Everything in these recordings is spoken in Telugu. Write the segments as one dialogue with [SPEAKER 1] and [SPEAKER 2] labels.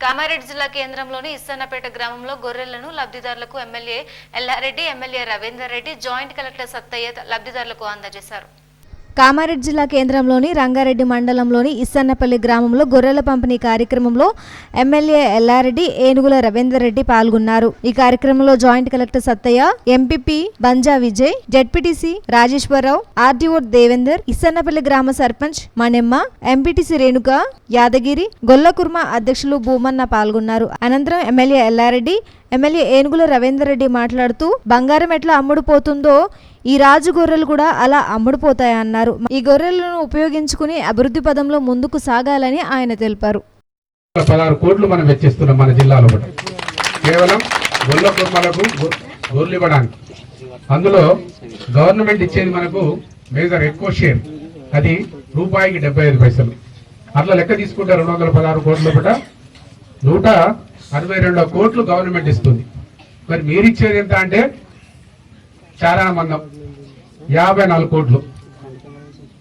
[SPEAKER 1] కామారెడ్డి జిల్లా కేంద్రంలోని ఇస్సన్నపేట గ్రామంలో గొర్రెలను లబ్ధిదారులకు MLA Yellareddy, MLA Ravinder Reddy, joint collector Sattaiah లబ్ధిదారులకు అందజేశారు.
[SPEAKER 2] కామారెడ్డి జిల్లా కేంద్రంలోని రంగారెడ్డి మండలంలోని ఇస్సన్నపల్లి గ్రామంలో గొర్రెల పంపిణీ కార్యక్రమంలో ఎమ్మెల్యే ఎల్లారెడ్డి, ఏనుగుల రవీందర్ రెడ్డి పాల్గొన్నారు. ఈ కార్యక్రమంలో joint collector Sattaiah, MPP Banja Vijay, ZPTC Rajeshwararao, RDO Devender, Issannapalli గ్రామ సర్పంచ్ మణెమ్మ, ఎంపీటీసీ రేణుక, యాదగిరి, గొల్లకుర్మ అధ్యక్షులు భూమన్న పాల్గొన్నారు. అనంతరం ఎమ్మెల్యే ఎల్లారెడ్డి, ఎమ్మెల్యే ఏనుగుల రవీందర్ రెడ్డి మాట్లాడుతూ బంగారం ఎట్లా అమ్ముడుపోతుందో ఈ రాజు గొర్రెలు కూడా అలా అమ్ముడుపోతాయన్నారు. ఈ గొర్రెలను ఉపయోగించుకుని అభివృద్ధి పదంలో ముందుకు సాగాలని ఆయన తెలిపారు.
[SPEAKER 3] 16 కోట్లు మనం వెచ్చిస్తున్నాం మన జిల్లాలో కేవలం గొల్ల కుర్మలకు గొర్రెలు ఇవ్వడానికి. అందులో గవర్నమెంట్ ఇచ్చేది మనకు మేజర్ ఎక్కువ షేర్, అది రూపాయికి 75 పైసలు. అట్లా లెక్క తీసుకుంటే 216 కోట్ల పూట 162 కోట్లు గవర్నమెంట్ ఇస్తుంది. మరి మీరు ఇచ్చేది ఎంత అంటే చాలా మందం 54 కోట్లు.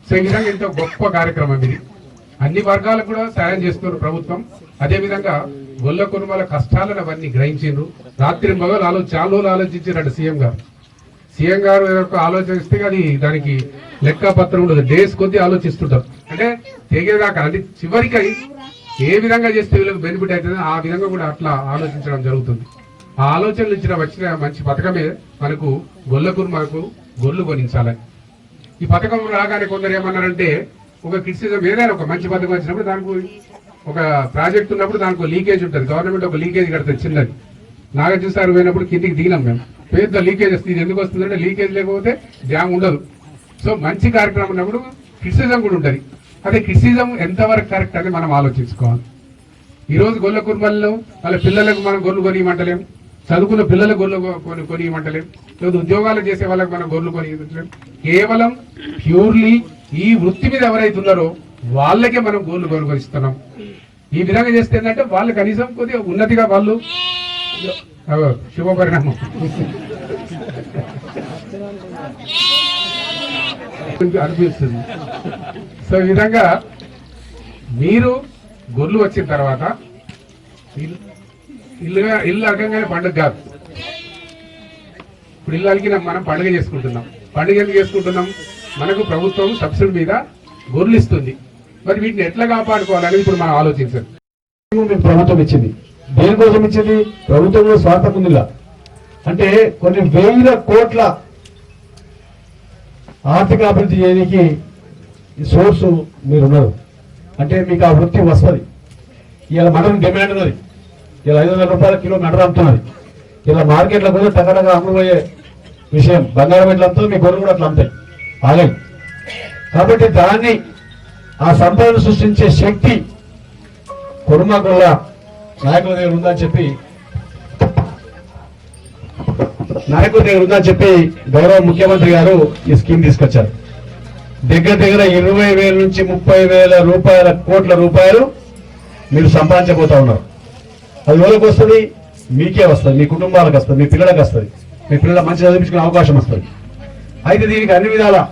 [SPEAKER 3] సో ఈ విధంగా ఎంతో గొప్ప కార్యక్రమం ఇది. అన్ని వర్గాలకు కూడా సాయం చేస్తున్నారు ప్రభుత్వం. అదేవిధంగా గొల్ల కుటుంబాల కష్టాలను అవన్నీ గ్రహించారు. రాత్రి మగలు చాలా రోజులు ఆలోచించారు సీఎం గారు ఆలోచిస్తే అది దానికి లెక్కపత్రం ఉండదు. డేస్ కొద్ది ఆలోచిస్తుంటారు. అంటే తెగేదాకా అంటే చివరికి ఏ విధంగా చేస్తే వీళ్ళకి బెనిఫిట్ అవుతుందో ఆ విధంగా కూడా అట్లా ఆలోచించడం జరుగుతుంది. ఆ ఆలోచనలు వచ్చిన మంచి పథకమే మనకు గొల్ల కుర్మకు గొర్రెలు కొనించాలని. ఈ పథకం రాగానే కొందరు ఏమన్నారంటే, ఒక క్రిటిసిజం ఏదైనా ఒక మంచి పథకం వచ్చినప్పుడు దానికి ఒక ప్రాజెక్ట్ ఉన్నప్పుడు దానికి లీకేజ్ ఉంటుంది. గవర్నమెంట్ ఒక లీకేజ్ కడుతుంది చిన్నది. నాగార్జున సార్ పోయినప్పుడు కిందికి దిగినాం మేము. పెద్ద లీకేజ్ వస్తుంది. ఇది ఎందుకు వస్తుందంటే లీకేజ్ లేకపోతే డ్యామ్ ఉండదు. సో మంచి కార్యక్రమం ఉన్నప్పుడు క్రిటిసిజం కూడా ఉంటుంది. అదే క్రిటిసిజం ఎంతవరకు కరెక్ట్ అని మనం ఆలోచించుకోవాలి. ఈ రోజు గొల్ల కుర్మల్లో వాళ్ళ పిల్లలకు మనం గొర్రెలు కొనియమంటలేం, చదువుకున్న పిల్లలకు గొర్రెలు కొనియమంటలేం, లేదా ఉద్యోగాలు చేసే వాళ్ళకి మనం గొర్రెలు కొనియమంటలేం. కేవలం ప్యూర్లీ ఈ వృత్తి మీద ఎవరైతే ఉన్నారో వాళ్ళకే మనం గొర్రెలు కొనుగోలుస్తున్నాం. ఈ విధంగా చేస్తే ఏంటంటే వాళ్ళు కనీసం కొద్దిగా ఉన్నతిగా వాళ్ళు శుభపరిణామం అనిపిస్తుంది. సో ఈ విధంగా మీరు గొర్రెలు వచ్చిన తర్వాత ఇల్లు అడగంగానే పండుగ కాదు. ఇప్పుడు ఇల్లు అలిగిన మనం పండుగ చేసుకుంటున్నాం. పండుగ ఎందుకు చేసుకుంటున్నాం? మనకు ప్రభుత్వం సబ్సిడీ మీద గొర్రెలు ఇస్తుంది. మరి వీటిని ఎట్లా కాపాడుకోవాలని ఇప్పుడు మనం ఆలోచించాలి.
[SPEAKER 4] ప్రభుత్వం ఇచ్చింది. దేనికోసం ఇచ్చింది? ప్రభుత్వంలో స్వార్థం ఉందిలా. అంటే కొన్ని వేల కోట్ల ఆర్థిక అభివృద్ధి చేయడానికి సోర్సు మీరున్నారు. అంటే మీకు ఆ వృత్తి వస్తుంది. ఇలా మటన్ డిమాండ్ ఉన్నది. ఇలా 500 రూపాయల కిలో మటన్ అమ్ముతున్నది. ఇలా మార్కెట్లో కూడా టగటగా అమ్ముపోయే విషయం. బంగారం ఎట్లా అమ్ముతుంది, మీ గొర్రెలు కూడా అట్లా అమ్ముతాయి, ఆగాయి. కాబట్టి దాన్ని ఆ సంపదను సృష్టించే శక్తి కుర్మ గొల్ల నాయకుల దగ్గర ఉందని చెప్పి గౌరవ ముఖ్యమంత్రి గారు ఈ స్కీమ్ తీసుకొచ్చారు. దగ్గర 20,000 నుంచి 30,000 కోట్ల రూపాయలు మీరు సంపాదించబోతా ఉన్నారు. అది ఎవరికి వస్తుంది? మీకే వస్తుంది, మీ కుటుంబాలకు వస్తుంది, మీ పిల్లలకు వస్తుంది, మీ పిల్లల మంచి చదివించుకునే అవకాశం వస్తుంది. అయితే దీనికి అన్ని విధాలా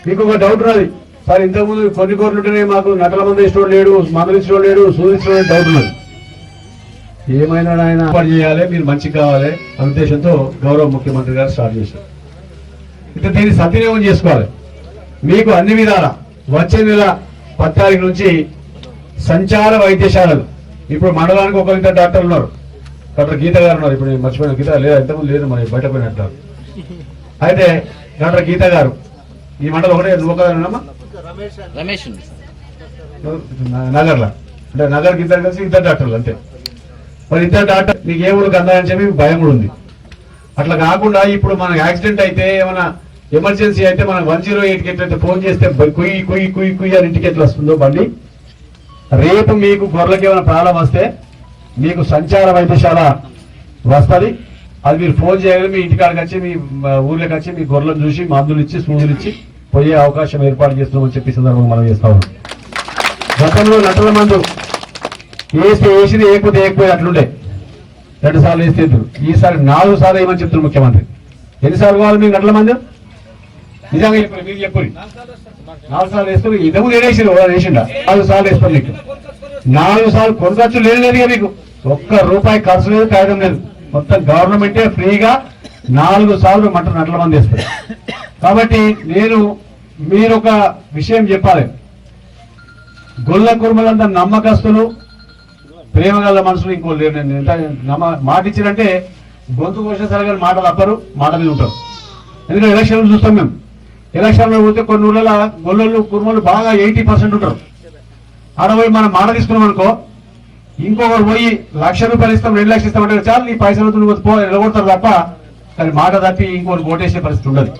[SPEAKER 4] మీకు ఒక డౌట్ ఉన్నది. సార్ ఇంతకుముందు కొన్ని గొర్రెలు ఉంటేనే మాకు నకల మంది ఇష్టం లేడు, మందులు ఇష్టం లేడు, సూచించడం డౌట్ ఉన్నది. ఏమైనా ఆయన ఏర్పాటు చేయాలి, మీరు మంచిగా కావాలి అనే ఉద్దేశంతో గౌరవ ముఖ్యమంత్రి గారు స్టార్ట్ చేశారు. అయితే దీన్ని సద్వినియోగం చేసుకోవాలి. మీకు అన్ని విధాల వచ్చే నెల 10 తారీఖు నుంచి సంచార వైద్యశాలలు. ఇప్పుడు మండలానికి ఒక ఇద్దరు డాక్టర్లు ఉన్నారు. డాక్టర్ గీత గారు ఉన్నారు. ఇప్పుడు మర్చిపోయిన గీత లేదా ఇంతకుముందు లేదు, మరి బయట పోయినట్టు. అయితే డాక్టర్ గీత గారు ఈ మండలం ఒకటే ఒకమ్మా నగర్లా, అంటే నగర్ గీత కలిసి ఇద్దరు డాక్టర్లు అంతే. మరి ఇద్దరు డాక్టర్ మీకు ఏ ఊరికి అందాలని చెప్పి భయం కూడా ఉంది. అట్లా కాకుండా ఇప్పుడు మనకు యాక్సిడెంట్ అయితే ఏమైనా ఎమర్జెన్సీ అయితే మనం 108కి ఎట్లయితే ఫోన్ చేస్తే కుయ్యి అని ఇంటికి ఎట్లా వస్తుందో బండి, రేపు మీకు గొర్రెలకి ఏమైనా ప్రాబ్లం వస్తే మీకు సంచార వైద్యశాల వస్తుంది. అది మీరు ఫోన్ చేయగానే మీ ఇంటికాడికి వచ్చి మీ ఊర్లోకి వచ్చి మీ గొర్రెలను చూసి మందులు ఇచ్చి సూదులు ఇచ్చి పోయే అవకాశం ఏర్పాటు చేస్తున్నామని చెప్పి సందర్భంగా మనం చేస్తా ఉన్నాం. గతంలో నటల మందు వేసినది ఏకపోతే అట్లుండే 2 సార్లు వేస్తే ఈసారి 4 సార్లు వేయమని చెప్తున్నారు ముఖ్యమంత్రి. ఎన్నిసార్లు కావాలి మీకు నటల మందు? నిజంగా చెప్పండి, మీరు చెప్పండి. 4 సార్లు వేస్తారు. ఇంతకుముందు వేసిండు 4 సార్లు వేస్తాం మీకు. 4 సార్లు కొనవచ్చు లేదు మీకు ఒక్క రూపాయి ఖర్చు లేదు, కాగితం లేదు. మొత్తం గవర్నమెంటే ఫ్రీగా 4 సార్లు మటన్ నట్ల మంది వేస్తారు. కాబట్టి నేను మీరు ఒక విషయం చెప్పాలి, గొల్ల కుర్మలంతా నమ్మకస్తులు, ప్రేమ గల మనుషులు ఇంకో లేరు. నేను ఎంత మాట ఇచ్చినంటే గొంతు కోసేసరి కానీ మాట తప్పరు, మాట మీద ఉంటారు. ఎందుకంటే ఎలక్షన్లు చూస్తాం మేము. ఎలక్షన్లో పోతే కొన్ని ఊళ్ళలో గొల్లలు కుర్మలు బాగా 80% ఉంటారు. ఆడ పోయి మనం మాట తీసుకున్నాం అనుకో, ఇంకొకరు పోయి ₹1,00,000 ఇస్తాం 2 లక్షలు ఇస్తామంటే చాలు ఈ పైసలు పో నిలబడతారు తప్ప, కానీ మాట తప్పి ఇంకొకరు ఓటేసే పరిస్థితి ఉండదు.